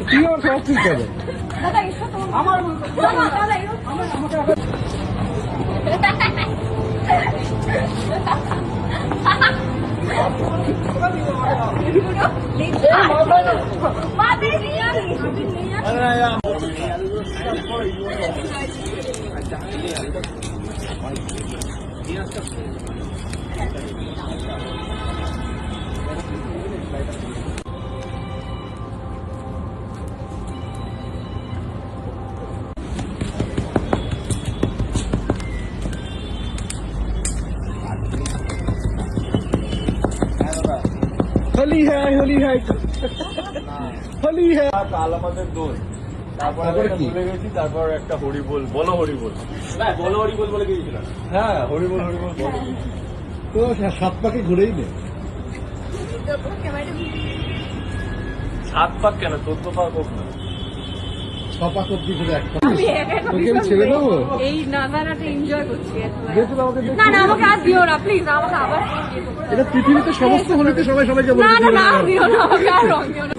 কি ওর সব ঠিক আছে আমার होली है होली है होली है কাল আমাদের দোল তারপর ভুলে গেছি তারপর একটা হরিবোল বলো হরিবোল না বলো হরিবোল বলে গিয়েছিলাম হ্যাঁ হরিবোল হরিবোল বলো তো 7 পাকে ঘুরেই নে 7 পাক কেন 14 পাক হোক না 6 পাক অব্দি ঘুরে একটা তোকে আমি ছেড়ে দেবো এই নাজারাটা এনজয় করছি যেহেতু আমাকে না না আমাকে আর দিও না প্লিজ আমাকে আবার এটা পৃথিবীতে সমস্ত হোলিতে সবাই সবাইকে বলে না না না দিও না আমাকে আর রং দিও না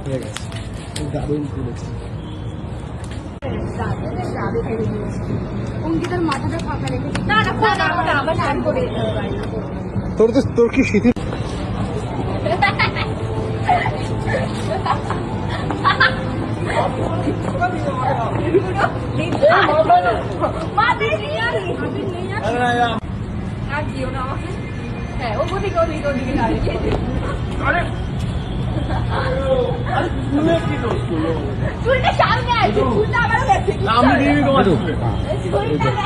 হয়ে গেছে দারুণ করেছে অঙ্কিতার মাথাটা ফাঁকা রেখেছি না না আবার স্নান করে তোর কি শীত আর দিও না আমাকে হ্যাঁ ওদিকে ওদিকে ওদিকে চুলটা সামনে আছে চুলটা আবার আমি দিবি তোমার